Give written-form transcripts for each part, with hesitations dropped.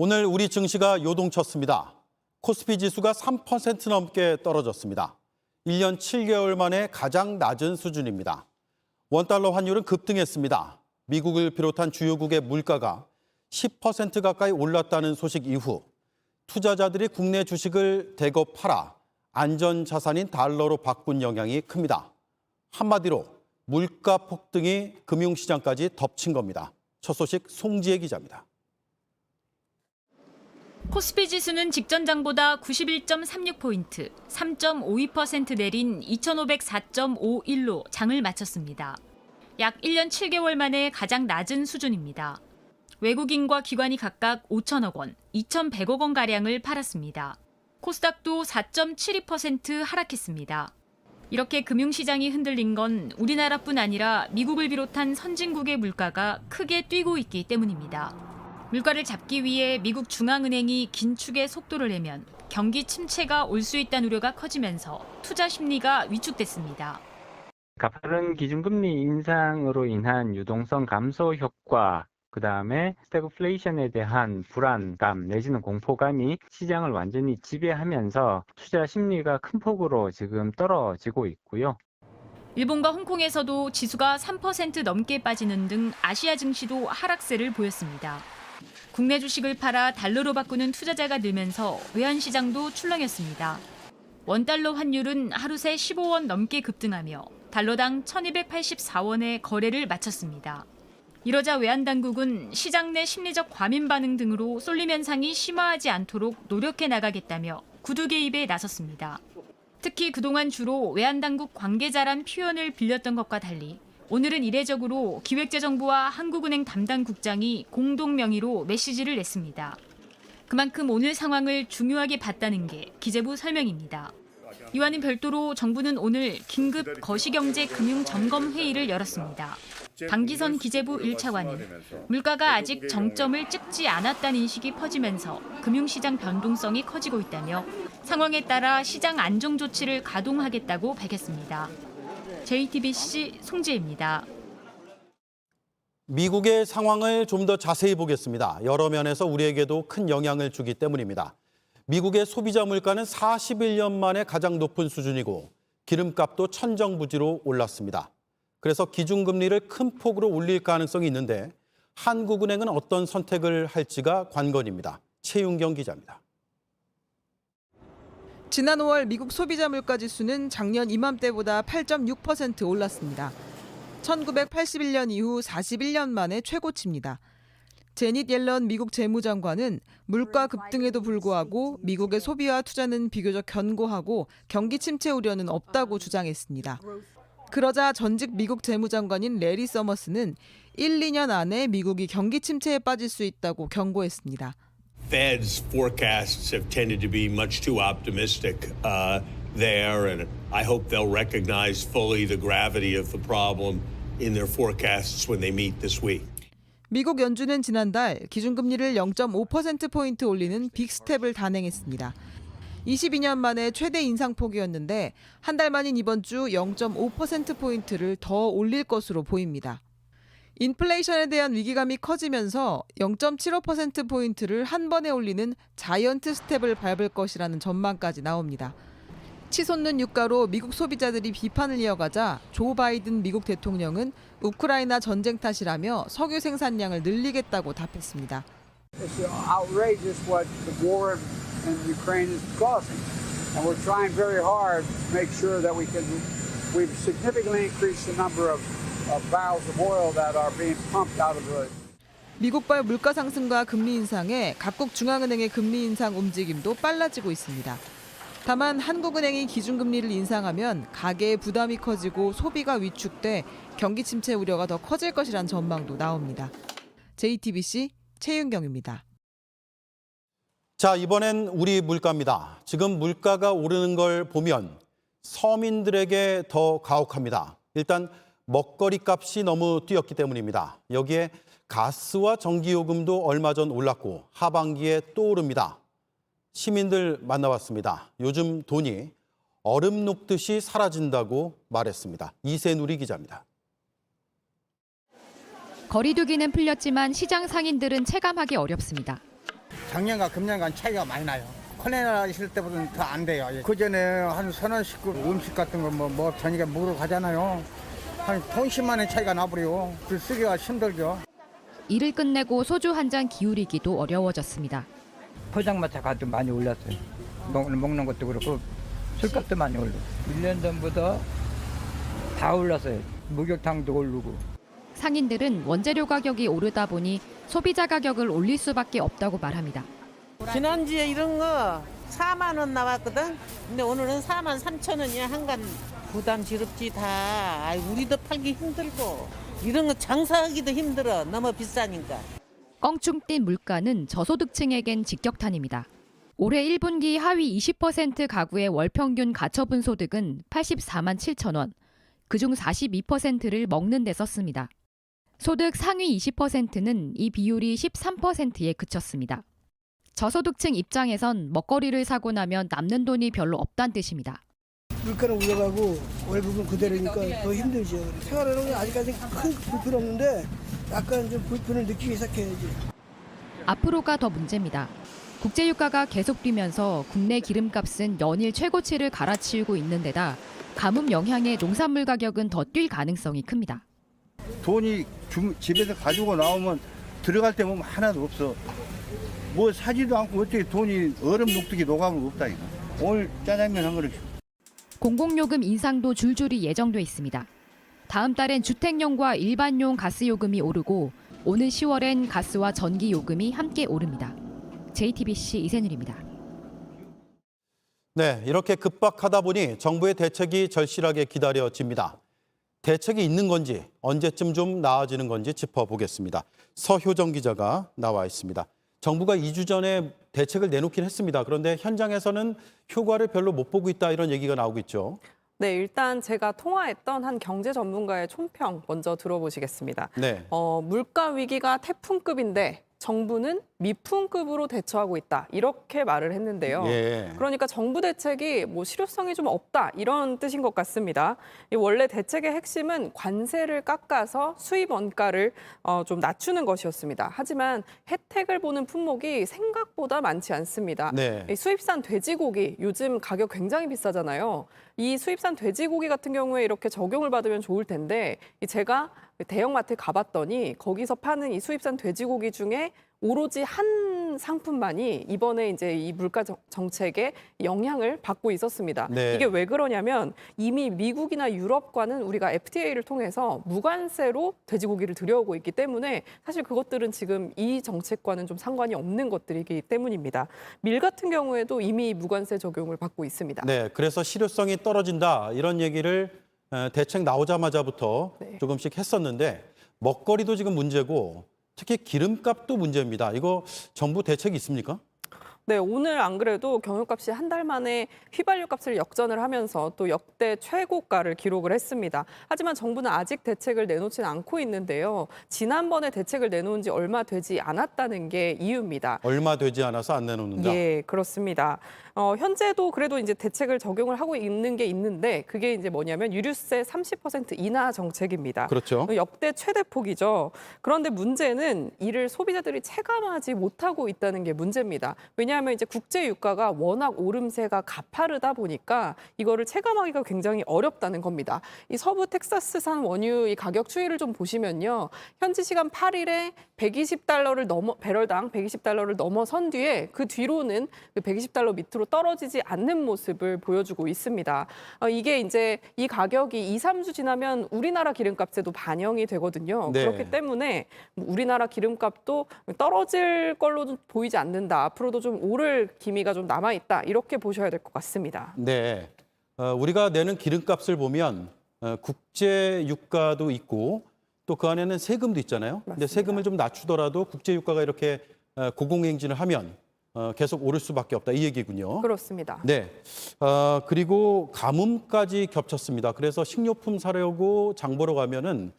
오늘 우리 증시가 요동쳤습니다. 코스피 지수가 3% 넘게 떨어졌습니다. 1년 7개월 만에 가장 낮은 수준입니다. 원달러 환율은 급등했습니다. 미국을 비롯한 주요국의 물가가 10% 가까이 올랐다는 소식 이후 투자자들이 국내 주식을 대거 팔아 안전자산인 달러로 바꾼 영향이 큽니다. 한마디로 물가 폭등이 금융시장까지 덮친 겁니다. 첫 소식 송지혜 기자입니다. 코스피 지수는 직전장보다 91.36포인트, 3.52% 내린 2504.51로 장을 마쳤습니다. 약 1년 7개월 만에 가장 낮은 수준입니다. 외국인과 기관이 각각 5천억 원, 2,100억 원가량을 팔았습니다. 코스닥도 4.72% 하락했습니다. 이렇게 금융시장이 흔들린 건 우리나라뿐 아니라 미국을 비롯한 선진국의 물가가 크게 뛰고 있기 때문입니다. 물가를 잡기 위해 미국 중앙은행이 긴축의 속도를 내면 경기 침체가 올 수 있다는 우려가 커지면서 투자 심리가 위축됐습니다. 가파른 기준금리 인상으로 인한 유동성 감소 효과, 그다음에 스태그플레이션에 대한 불안감 내지는 공포감이 시장을 완전히 지배하면서 투자 심리가 큰 폭으로 지금 떨어지고 있고요. 일본과 홍콩에서도 지수가 3% 넘게 빠지는 등 아시아 증시도 하락세를 보였습니다. 국내 주식을 팔아 달러로 바꾸는 투자자가 늘면서 외환시장도 출렁였습니다. 원달러 환율은 하루 새 15원 넘게 급등하며 달러당 1284원의 거래를 마쳤습니다. 이러자 외환당국은 시장 내 심리적 과민 반응 등으로 쏠림 현상이 심화하지 않도록 노력해 나가겠다며 구두 개입에 나섰습니다. 특히 그동안 주로 외환당국 관계자란 표현을 빌렸던 것과 달리 오늘은 이례적으로 기획재정부와 한국은행 담당 국장이 공동 명의로 메시지를 냈습니다. 그만큼 오늘 상황을 중요하게 봤다는 게 기재부 설명입니다. 이와는 별도로 정부는 오늘 긴급 거시경제 금융 점검 회의를 열었습니다. 방기선 기재부 1차관은 물가가 아직 정점을 찍지 않았다는 인식이 퍼지면서 금융시장 변동성이 커지고 있다며 상황에 따라 시장 안정 조치를 가동하겠다고 밝혔습니다. JTBC 송지혜입니다. 미국의 상황을 좀 더 자세히 보겠습니다. 여러 면에서 우리에게도 큰 영향을 주기 때문입니다. 미국의 소비자 물가는 41년 만에 가장 높은 수준이고 기름값도 천정부지로 올랐습니다. 그래서 기준금리를 큰 폭으로 올릴 가능성이 있는데 한국은행은 어떤 선택을 할지가 관건입니다. 최윤경 기자입니다. 지난 5월 미국 소비자 물가 지수는 작년 이맘때보다 8.6% 올랐습니다. 1981년 이후 41년 만에 최고치입니다. 제닛 옐런 미국 재무장관은 물가 급등에도 불구하고 미국의 소비와 투자는 비교적 견고하고 경기 침체 우려는 없다고 주장했습니다. 그러자 전직 미국 재무장관인 레리 서머스는 1, 2년 안에 미국이 경기 침체에 빠질 수 있다고 경고했습니다. Fed's forecasts have tended to be much too optimistic there, and I hope they'll recognize fully the gravity of the problem in their forecasts when they meet this week. 미국 연준은 지난달 기준금리를 0.5%포인트 올리는 빅스텝을 단행했습니다. 22년 만에 최대 인상폭이었는데 한 달 만인 이번 주 0.5%포인트를 더 올릴 것으로 보입니다. 인플레이션에 대한 위기감이 커지면서 0.75%포인트를 한 번에 올리는 자이언트 스텝을 밟을 것이라는 전망까지 나옵니다. 치솟는 유가로 미국 소비자들이 비판을 이어가자 조 바이든 미국 대통령은 우크라이나 전쟁 탓이라며 석유 생산량을 늘리겠다고 답했습니다. It's outrageous what the war in Ukraine is causing, and we're trying very hard to make sure that we've significantly increased the number of barrels of oil that are being pumped out of the. 미국발 물가 상승과 금리 인상에 각국 중앙은행의 금리 인상 움직임도 빨라지고 있습니다. 다만 한국은행이 기준금리를 인상하면 가계의 부담이 커지고 소비가 위축돼 경기 침체 우려가 더 커질 것이란 전망도 나옵니다. JTBC 최윤경입니다. 자, 이번엔 우리 물가입니다. 지금 물가가 오르는 걸 보면 서민들에게 더 가혹합니다. 일단 먹거리 값이 너무 뛰었기 때문입니다. 여기에 가스와 전기요금도 얼마 전 올랐고 하반기에 또 오릅니다. 시민들 만나봤습니다. 요즘 돈이 얼음 녹듯이 사라진다고 말했습니다. 이세누리 기자입니다. 거리두기는 풀렸지만 시장 상인들은 체감하기 어렵습니다. 작년과 금년간 차이가 많이 나요. 코로나 있을 때보다는 더 안 돼요. 그전에 한 서너 원씩 음식 같은 거 뭐 저녁에 먹으러 가잖아요. 한 돈 10만 원 차이가 나버려요. 그 쓰기가 힘들죠. 일을 끝내고 소주 한 잔 기울이기도 어려워졌습니다. 포장마차 가도 많이 올랐어요. 먹는 것도 그렇고 술값도 많이 올랐어요. 1년 전보다 다 올랐어요. 목욕탕도 오르고. 상인들은 원재료 가격이 오르다 보니 소비자 가격을 올릴 수밖에 없다고 말합니다. 지난주에 이런 거 4만 원 나왔거든. 근데 오늘은 4만 3천 원이야 한간. 부담스럽지 다. 아이, 우리도 팔기 힘들고 이런 거 장사하기도 힘들어. 너무 비싸니까. 껑충 뛴 물가는 저소득층에겐 직격탄입니다. 올해 1분기 하위 20% 가구의 월 평균 가처분 소득은 84만 7천 원, 그중 42%를 먹는 데 썼습니다. 소득 상위 20%는 이 비율이 13%에 그쳤습니다. 저소득층 입장에선 먹거리를 사고 나면 남는 돈이 별로 없다는 뜻입니다. 물가는 올라가고 월급은 그대로니까 더 힘들죠. 생활하는 아직까지 큰 불편 없는데 약간 좀 불편을 느끼기 시작해야지. 앞으로가 더 문제입니다. 국제유가가 계속 뛰면서 국내 기름값은 연일 최고치를 갈아치우고 있는 데다 가뭄 영향에 농산물 가격은 더 뛸 가능성이 큽니다. 돈이 집에서 가지고 나오면 들어갈 때 보면 하나도 없어. 뭐 사지도 않고 어떻게 돈이 얼음 녹듯이 녹아면 없다니까. 오늘 짜장면 한 그릇. 공공요금 인상도 줄줄이 예정돼 있습니다. 다음 달엔 주택용과 일반용 가스요금이 오르고 오는 10월엔 가스와 전기요금이 함께 오릅니다. JTBC 이세늘입니다. 네, 이렇게 급박하다 보니 정부의 대책이 절실하게 기다려집니다. 대책이 있는 건지 언제쯤 좀 나아지는 건지 짚어보겠습니다. 서효정 기자가 나와 있습니다. 정부가 2주 전에 대책을 내놓긴 했습니다. 그런데 현장에서는 효과를 별로 못 보고 있다 이런 얘기가 나오고 있죠. 네, 일단 제가 통화했던 한 경제 전문가의 총평 먼저 들어보시겠습니다. 네. 물가 위기가 태풍급인데 정부는 미풍급으로 대처하고 있다. 이렇게 말을 했는데요. 예. 그러니까 정부 대책이 뭐 실효성이 좀 없다. 이런 뜻인 것 같습니다. 원래 대책의 핵심은 관세를 깎아서 수입 원가를 좀 낮추는 것이었습니다. 하지만 혜택을 보는 품목이 생각보다 많지 않습니다. 네. 이 수입산 돼지고기 요즘 가격 굉장히 비싸잖아요. 이 수입산 돼지고기 같은 경우에 이렇게 적용을 받으면 좋을 텐데 제가 대형마트에 가봤더니 거기서 파는 이 수입산 돼지고기 중에 오로지 한 상품만이 이번에 이제 이 물가 정책에 영향을 받고 있었습니다. 네. 이게 왜 그러냐면 이미 미국이나 유럽과는 우리가 FTA를 통해서 무관세로 돼지고기를 들여오고 있기 때문에 사실 그것들은 지금 이 정책과는 좀 상관이 없는 것들이기 때문입니다. 밀 같은 경우에도 이미 무관세 적용을 받고 있습니다. 네, 그래서 실효성이 떨어진다 이런 얘기를 대책 나오자마자부터 네. 조금씩 했었는데 먹거리도 지금 문제고 특히 기름값도 문제입니다. 이거 정부 대책이 있습니까? 네, 오늘 안 그래도 경유값이 한 달 만에 휘발유 값을 역전을 하면서 또 역대 최고가를 기록을 했습니다. 하지만 정부는 아직 대책을 내놓지는 않고 있는데요. 지난번에 대책을 내놓은 지 얼마 되지 않았다는 게 이유입니다. 얼마 되지 않아서 안 내놓는다. 예, 그렇습니다. 현재도 그래도 이제 대책을 적용을 하고 있는 게 있는데 그게 이제 뭐냐면 유류세 30% 인하 정책입니다. 그렇죠. 역대 최대 폭이죠. 그런데 문제는 이를 소비자들이 체감하지 못하고 있다는 게 문제입니다. 왜냐하면 이제 국제 유가가 워낙 오름세가 가파르다 보니까 이거를 체감하기가 굉장히 어렵다는 겁니다. 이 서부 텍사스산 원유 이 가격 추이를 좀 보시면요. 현지 시간 8일에 120달러를 배럴당 120달러를 넘어선 뒤에 그 뒤로는 그 120달러 밑으로 떨어지지 않는 모습을 보여주고 있습니다. 이게 이제 이 가격이 2, 3주 지나면 우리나라 기름값에도 반영이 되거든요. 네. 그렇기 때문에 우리나라 기름값도 떨어질 걸로 보이지 않는다. 앞으로도 좀 오를 기미가 좀 남아있다. 이렇게 보셔야 될 것 같습니다. 네, 우리가 내는 기름값을 보면 국제 유가도 있고 또 그 안에는 세금도 있잖아요. 근데 세금을 좀 낮추더라도 국제 유가가 이렇게 고공행진을 하면 계속 오를 수밖에 없다 이 얘기군요. 그렇습니다. 네, 그리고 가뭄까지 겹쳤습니다. 그래서 식료품 사려고 장 보러 가면은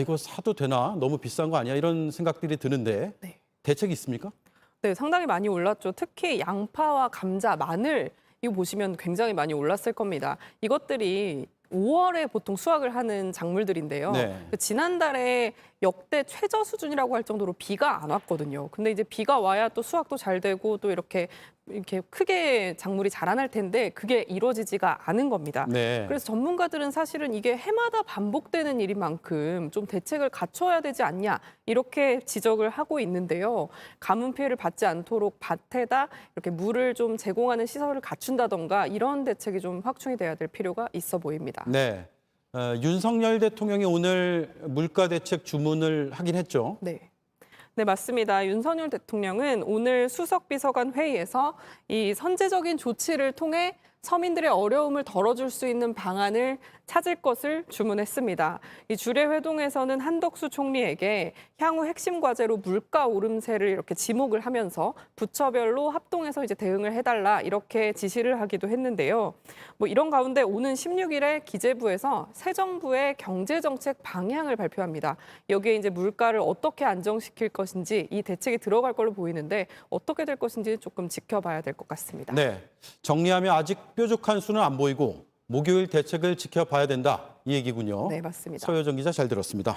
이거 사도 되나? 너무 비싼 거 아니야? 이런 생각들이 드는데 네. 대책이 있습니까? 네, 상당히 많이 올랐죠. 특히 양파와 감자, 마늘 이거 보시면 굉장히 많이 올랐을 겁니다. 이것들이 5월에 보통 수확을 하는 작물들인데요. 네. 지난달에 역대 최저 수준이라고 할 정도로 비가 안 왔거든요. 근데 이제 비가 와야 또 수확도 잘 되고 또 이렇게 크게 작물이 자라날 텐데 그게 이루어지지가 않은 겁니다. 네. 그래서 전문가들은 사실은 이게 해마다 반복되는 일인 만큼 좀 대책을 갖춰야 되지 않냐 이렇게 지적을 하고 있는데요. 가뭄 피해를 받지 않도록 밭에다 이렇게 물을 좀 제공하는 시설을 갖춘다던가 이런 대책이 좀 확충이 돼야 될 필요가 있어 보입니다. 네. 윤석열 대통령이 오늘 물가 대책 주문을 하긴 했죠. 네. 네, 맞습니다. 윤석열 대통령은 오늘 수석 비서관 회의에서 이 선제적인 조치를 통해 서민들의 어려움을 덜어줄 수 있는 방안을 찾을 것을 주문했습니다. 이 주례 회동에서는 한덕수 총리에게 향후 핵심 과제로 물가 오름세를 이렇게 지목을 하면서 부처별로 합동해서 이제 대응을 해달라 이렇게 지시를 하기도 했는데요. 뭐 이런 가운데 오는 16일에 기재부에서 새 정부의 경제정책 방향을 발표합니다. 여기에 이제 물가를 어떻게 안정시킬 것인지 이 대책이 들어갈 걸로 보이는데 어떻게 될 것인지 조금 지켜봐야 될 것 같습니다. 네. 정리하면 아직 뾰족한 수는 안 보이고 목요일 대책을 지켜봐야 된다 이 얘기군요. 네, 맞습니다. 서효정 기자 잘 들었습니다.